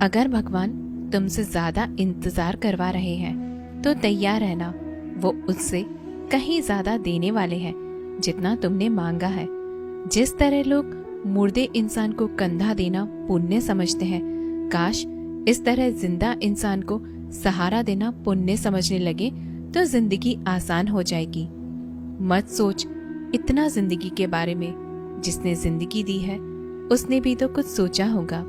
अगर भगवान तुमसे ज्यादा इंतजार करवा रहे हैं तो तैयार रहना, वो उससे कहीं ज्यादा देने वाले हैं जितना तुमने मांगा है। जिस तरह लोग मुर्दे इंसान को कंधा देना पुण्य समझते हैं, काश इस तरह जिंदा इंसान को सहारा देना पुण्य समझने लगे तो जिंदगी आसान हो जाएगी। मत सोच इतना जिंदगी के बारे में, जिसने जिंदगी दी है उसने भी तो कुछ सोचा होगा।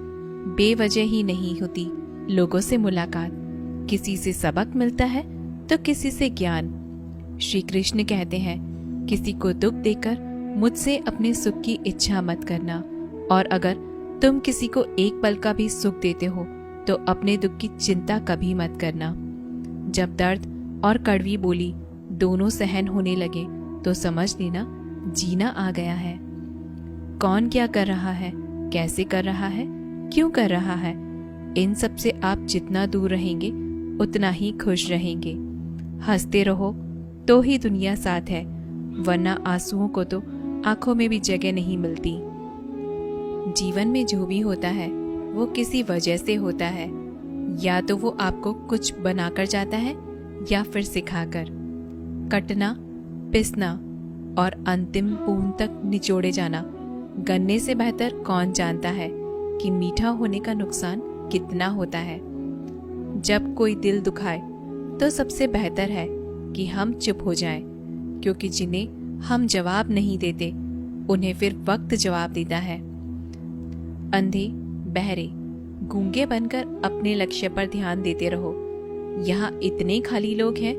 बेवजह ही नहीं होती लोगों से मुलाकात, किसी से सबक मिलता है तो किसी से ज्ञान। श्री कृष्ण कहते हैं, किसी को दुख देकर मुझसे अपने सुख की इच्छा मत करना, और अगर तुम किसी को एक पल का भी सुख देते हो तो अपने दुख की चिंता कभी मत करना। जब दर्द और कड़वी बोली दोनों सहन होने लगे तो समझ लेना जीना आ गया है। कौन क्या कर रहा है, कैसे कर रहा है, क्यों कर रहा है, इन सब से आप जितना दूर रहेंगे उतना ही खुश रहेंगे। हंसते रहो तो ही दुनिया साथ है, वरना आंसुओं को तो आंखों में भी जगह नहीं मिलती। जीवन में जो भी होता है वो किसी वजह से होता है, या तो वो आपको कुछ बनाकर जाता है या फिर सिखाकर। कटना, पिसना और अंतिम बूंद तक निचोड़े जाना, गन्ने से बेहतर कौन जानता है कि मीठा होने का नुकसान कितना होता है। जब कोई दिल दुखाए तो सबसे बेहतर है कि हम चुप हो जाएं, क्योंकि जिन्हें हम जवाब नहीं देते उन्हें फिर वक्त जवाब देता है। अंधे, बहरे, गूंगे बनकर अपने लक्ष्य पर ध्यान देते रहो। यहाँ इतने खाली लोग हैं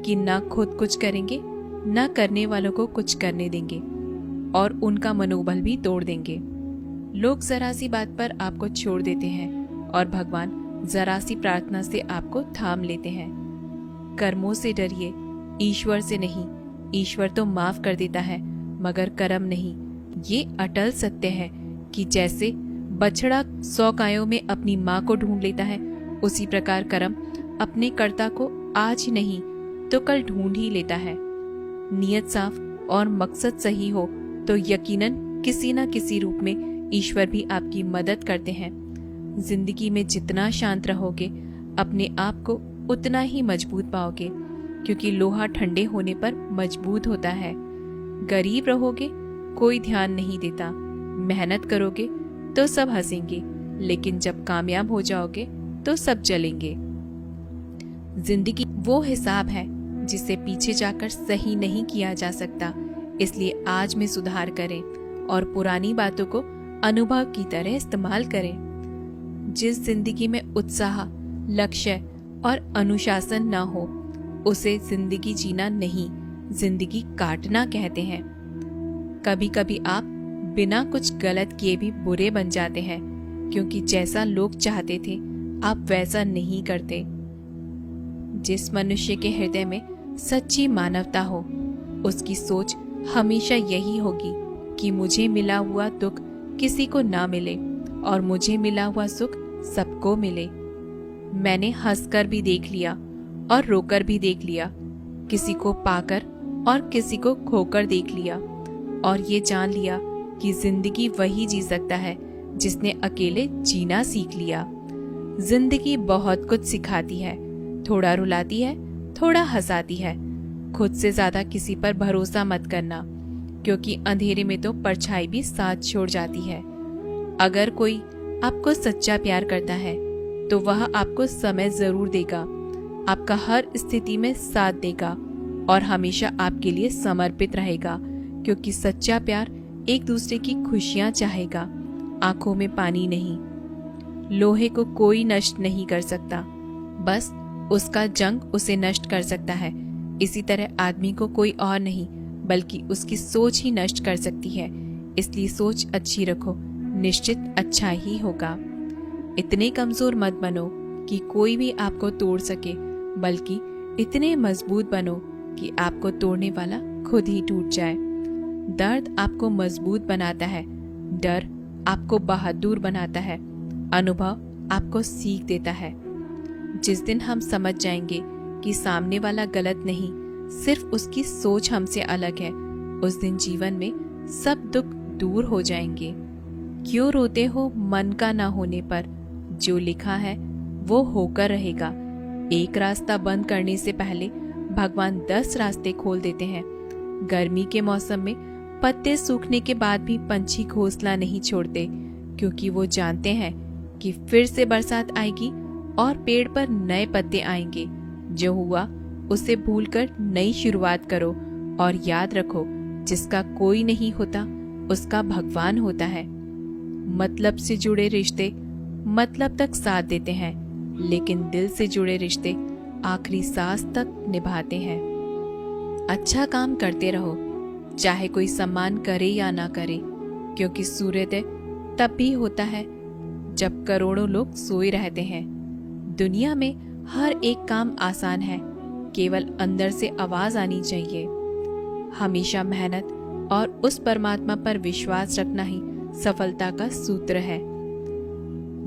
कि ना खुद कुछ करेंगे ना करने वालों को कुछ करने देंगे, और उनका मनोबल भी तोड़ देंगे। लोग जरा सी बात पर आपको छोड़ देते हैं और भगवान जरा सी प्रार्थना से आपको थाम लेते हैं। कर्मों से डरिए, ईश्वर से नहीं। ईश्वर तो माफ कर देता है मगर कर्म नहीं। ये अटल सत्य है कि जैसे बछड़ा 100 गायों में अपनी माँ को ढूंढ लेता है, उसी प्रकार कर्म अपने कर्ता को आज ही नहीं तो कल ढूंढ ही लेता है। नियत साफ और मकसद सही हो तो यकीनन किसी न किसी रूप में ईश्वर भी आपकी मदद करते हैं। जिंदगी में जितना शांत रहोगे अपने आप को उतना ही मजबूत पाओगे, क्योंकि लोहा ठंडे होने पर मजबूत होता है। गरीब रहोगे कोई ध्यान नहीं देता, मेहनत करोगे तो सब हंसेंगे, लेकिन जब कामयाब हो जाओगे तो सब जलेंगे। जिंदगी वो हिसाब है जिसे पीछे जाकर सही नहीं किया जा सकता, इसलिए आज में सुधार करें और पुरानी बातों को अनुभव की तरह इस्तेमाल करें। जिस जिंदगी में उत्साह, लक्ष्य और अनुशासन ना हो उसे जिंदगी जीना नहीं, जिंदगी काटना कहते हैं। कभी कभी आप बिना कुछ गलत किए भी बुरे बन जाते हैं, क्योंकि जैसा लोग चाहते थे आप वैसा नहीं करते। जिस मनुष्य के हृदय में सच्ची मानवता हो उसकी सोच हमेशा यही होगी कि मुझे मिला हुआ दुख किसी को ना मिले और मुझे मिला हुआ सुख सबको मिले। मैंने हंसकर भी देख लिया और रोकर भी देख लिया, किसी को पाकर और किसी को खोकर देख लिया, और ये जान लिया कि जिंदगी वही जी सकता है जिसने अकेले जीना सीख लिया। जिंदगी बहुत कुछ सिखाती है, थोड़ा रुलाती है, थोड़ा हंसाती है। खुद से ज्यादा किसी पर भरोसा मत करना, क्योंकि अंधेरे में तो परछाई भी साथ छोड़ जाती है। अगर कोई आपको सच्चा प्यार करता है तो वह आपको समय जरूर देगा, आपका हर स्थिति में साथ देगा और हमेशा आपके लिए समर्पित रहेगा, क्योंकि सच्चा प्यार एक दूसरे की खुशियां चाहेगा, आंखों में पानी नहीं। लोहे को कोई नष्ट नहीं कर सकता, बस उसका जंग उसे नष्ट कर सकता है। इसी तरह आदमी को कोई और नहीं बल्कि उसकी सोच ही नष्ट कर सकती है। इसलिए सोच अच्छी रखो, निश्चित अच्छा ही होगा। इतने कमजोर मत बनो कि कोई भी आपको तोड़ सके, बल्कि इतने मजबूत बनो कि आपको तोड़ने वाला खुद ही टूट जाए। दर्द आपको मजबूत बनाता है, डर आपको बहादुर बनाता है, अनुभव आपको सीख देता है। जिस दिन हम समझ जाएंगे कि सामने वाला गलत नहीं, सिर्फ उसकी सोच हमसे अलग है, उस दिन जीवन में सब दुख दूर हो जाएंगे। क्यों रोते हो मन का ना होने पर, जो लिखा है वो होकर रहेगा। एक रास्ता बंद करने से पहले भगवान 10 रास्ते खोल देते हैं। गर्मी के मौसम में पत्ते सूखने के बाद भी पंछी घोंसला नहीं छोड़ते, क्योंकि वो जानते हैं कि फिर से बरसात आएगी और पेड़ पर नए पत्ते आएंगे। जो हुआ उसे भूलकर नई शुरुआत करो और याद रखो, जिसका कोई नहीं होता उसका भगवान होता है। मतलब से जुड़े रिश्ते मतलब तक साथ देते हैं, लेकिन दिल से जुड़े रिश्ते आखिरी सांस तक निभाते हैं। अच्छा काम करते रहो, चाहे कोई सम्मान करे या ना करे, क्योंकि सूर्योदय तब भी होता है जब करोड़ों लोग सोए रहते हैं। दुनिया में हर एक काम आसान है, केवल अंदर से आवाज आनी चाहिए। हमेशा मेहनत और उस परमात्मा पर विश्वास रखना ही सफलता का सूत्र है।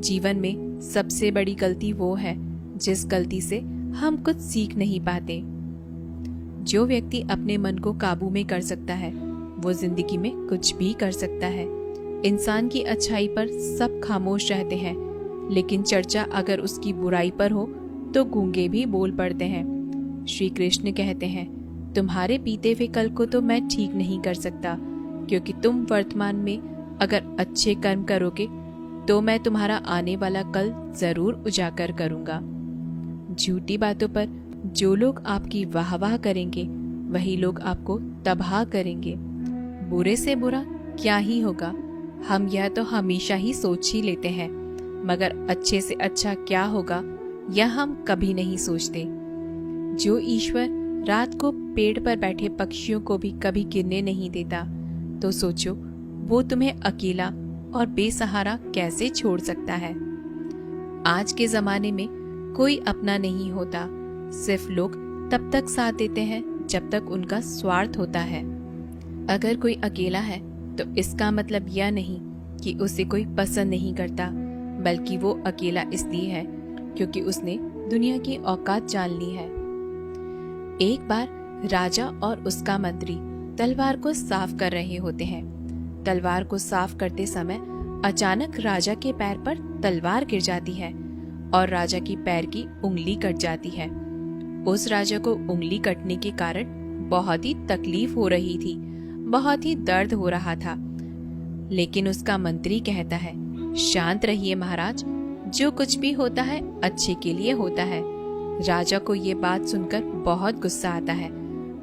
जीवन में सबसे बड़ी गलती वो है जिस गलती से हम कुछ सीख नहीं पाते। जो व्यक्ति अपने मन को काबू में कर सकता है वो जिंदगी में कुछ भी कर सकता है। इंसान की अच्छाई पर सब खामोश रहते हैं, लेकिन चर्चा अगर उसकी बुराई पर हो तो गूंगे भी बोल पड़ते हैं। श्री कृष्ण कहते हैं, तुम्हारे बीते हुए कल को तो मैं ठीक नहीं कर सकता, क्योंकि तुम वर्तमान में अगर अच्छे कर्म करोगे तो मैं तुम्हारा आने वाला कल जरूर उजागर करूंगा। झूठी बातों पर जो लोग आपकी वाहवाह करेंगे वही लोग आपको तबाह करेंगे। बुरे से बुरा क्या ही होगा, हम यह तो हमेशा ही सोच ही लेते हैं, मगर अच्छे से अच्छा क्या होगा यह हम कभी नहीं सोचते। जो ईश्वर रात को पेड़ पर बैठे पक्षियों को भी कभी गिरने नहीं देता, तो सोचो वो तुम्हें अकेला और बेसहारा कैसे छोड़ सकता है। आज के जमाने में कोई अपना नहीं होता, सिर्फ लोग तब तक साथ देते हैं जब तक उनका स्वार्थ होता है। अगर कोई अकेला है तो इसका मतलब यह नहीं कि उसे कोई पसंद नहीं करता, बल्कि वो अकेला इसलिए है क्योंकि उसने दुनिया की औकात जान ली है। एक बार राजा और उसका मंत्री तलवार को साफ कर रहे होते हैं। तलवार को साफ करते समय अचानक राजा के पैर पर तलवार गिर जाती है और राजा की पैर की उंगली कट जाती है। उस राजा को उंगली कटने के कारण बहुत ही तकलीफ हो रही थी, बहुत ही दर्द हो रहा था। लेकिन उसका मंत्री कहता है, शांत रहिए महाराज, जो कुछ भी होता है अच्छे के लिए होता है। राजा को ये बात सुनकर बहुत गुस्सा आता है।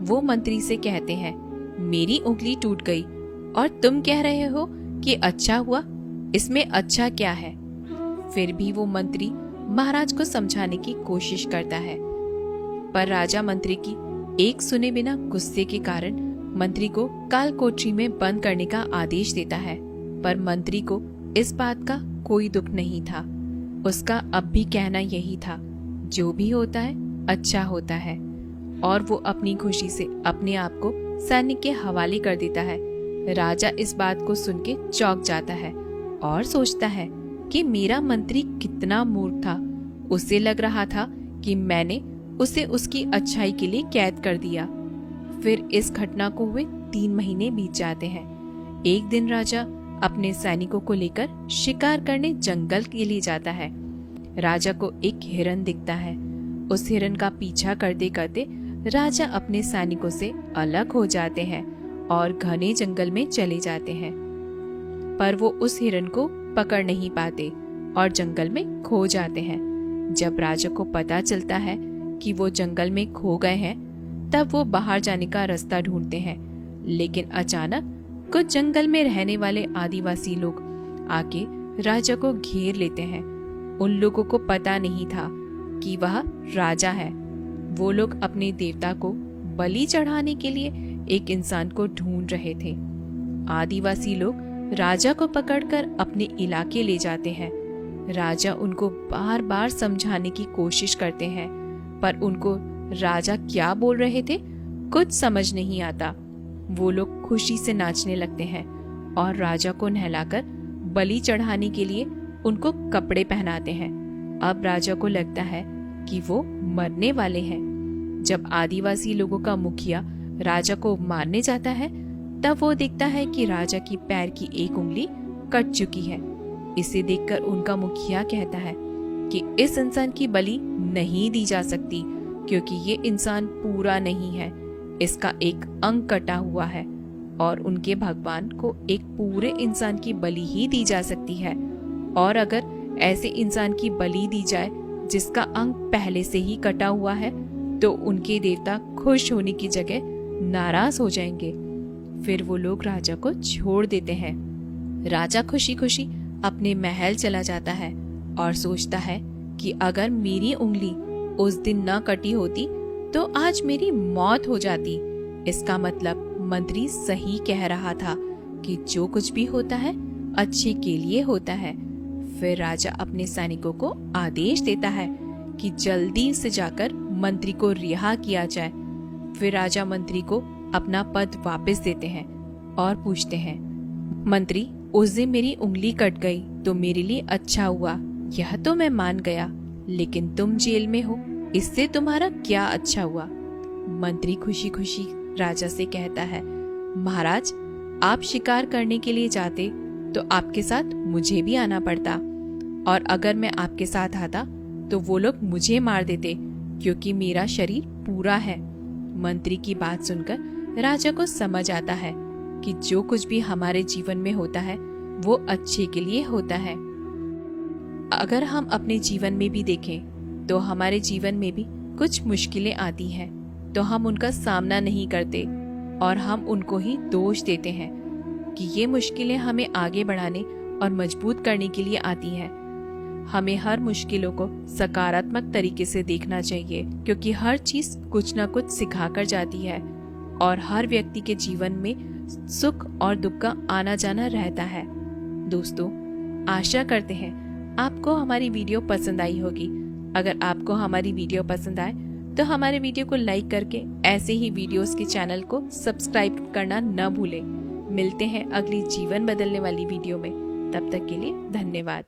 वो मंत्री से कहते हैं, मेरी उंगली टूट गई और तुम कह रहे हो कि अच्छा हुआ, इसमें अच्छा क्या है। फिर भी वो मंत्री महाराज को समझाने की कोशिश करता है, पर राजा मंत्री की एक सुने बिना गुस्से के कारण मंत्री को काल कोठरी में बंद करने का आदेश देता है। पर मंत्री को इस बात का कोई दुख नहीं था। उसका अब भी कहना यही था, जो भी होता है अच्छा होता है, और वो अपनी खुशी से अपने आप को सैनिक के हवाले कर देता है। राजा इस बात को सुन के चौंक जाता है और सोचता है कि मेरा मंत्री कितना मूर्ख था। उसे लग रहा था कि मैंने उसे उसकी अच्छाई के लिए कैद कर दिया। फिर इस घटना को हुए 3 महीने बीत जाते हैं। एक दिन राजा अपने सैनिकों को लेकर शिकार करने जंगल के लिए जाता है। राजा को एक हिरन दिखता है। उस हिरन का पीछा करते करते राजा अपने सैनिकों से अलग हो जाते हैं और घने जंगल में चले जाते हैं। पर वो उस हिरन को पकड़ नहीं पाते और जंगल में खो जाते हैं। जब राजा को पता चलता है कि वो जंगल में खो गए हैं, तब वो बाहर जाने का रास्ता ढूंढते हैं। लेकिन अचानक कुछ जंगल में रहने वाले आदिवासी लोग आके राजा को घेर लेते हैं। उन लोगों को पता नहीं था कि वह राजा है। वो लोग अपने देवता को बलि चढ़ाने के लिए एक इंसान को ढूंढ रहे थे। आदिवासी लोग राजा को पकड़कर अपने इलाके ले जाते हैं। राजा उनको बार बार समझाने की कोशिश करते हैं, पर उनको राजा क्या बोल रहे थे कुछ समझ नहीं आता। वो लोग खुशी से नाचने लगते हैं और राजा को नहलाकर बलि चढ़ाने के लिए उनको कपड़े पहनाते हैं। अब राजा को लगता है कि वो मरने वाले हैं। जब आदिवासी लोगों का मुखिया राजा को मारने जाता है, तब वो देखता है कि राजा की पैर की एक उंगली कट चुकी है। इसे देखकर उनका मुखिया कहता है कि इस इंसान की बलि नहीं दी जा सकती क्योंकि ये इंसान पूरा नहीं है, इसका एक अंग कटा हुआ है और उनके भगवान को एक पूरे इंसान की बलि ही दी जा सकती है। और अगर ऐसे इंसान की बलि दी जाए जिसका अंग पहले से ही कटा हुआ है तो उनके देवता खुश होने की जगह नाराज हो जाएंगे। फिर वो लोग राजा को छोड़ देते हैं। राजा खुशी खुशी अपने महल चला जाता है और सोचता है कि अगर मेरी उंगली उस दिन न कटी होती तो आज मेरी मौत हो जाती। इसका मतलब मंत्री सही कह रहा था कि जो कुछ भी होता है अच्छे के लिए होता है। फिर राजा अपने सैनिकों को आदेश देता है कि जल्दी से जाकर मंत्री को रिहा किया जाए। फिर राजा मंत्री को अपना पद वापस देते हैं और पूछते हैं, मंत्री, उस दिन मेरी उंगली कट गई तो मेरे लिए अच्छा हुआ, यह तो मैं मान गया, लेकिन तुम जेल में हो, इससे तुम्हारा क्या अच्छा हुआ? मंत्री खुशी खुशी राजा से कहता है, महाराज, आप शिकार करने के लिए जाते तो आपके साथ मुझे भी आना पड़ता, और अगर मैं आपके साथ आता तो वो लोग मुझे मार देते क्योंकि मेरा शरीर पूरा है। मंत्री की बात सुनकर राजा को समझ आता है कि जो कुछ भी हमारे जीवन में होता है वो अच्छे के लिए होता है। अगर हम अपने जीवन में भी देखें तो हमारे जीवन में भी कुछ मुश्किलें आती हैं तो हम उनका सामना नहीं करते और हम उनको ही दोष देते हैं कि ये मुश्किलें हमें आगे बढ़ाने और मजबूत करने के लिए आती हैं। हमें हर मुश्किलों को सकारात्मक तरीके से देखना चाहिए क्योंकि हर चीज कुछ न कुछ सिखा कर जाती है और हर व्यक्ति के जीवन में सुख और दुख का आना जाना रहता है। दोस्तों, आशा करते हैं आपको हमारी वीडियो पसंद आई होगी। अगर आपको हमारी वीडियो पसंद आए तो हमारे वीडियो को लाइक करके ऐसे ही वीडियोस के चैनल को सब्सक्राइब करना न भूलें। मिलते हैं अगली जीवन बदलने वाली वीडियो में। तब तक के लिए धन्यवाद।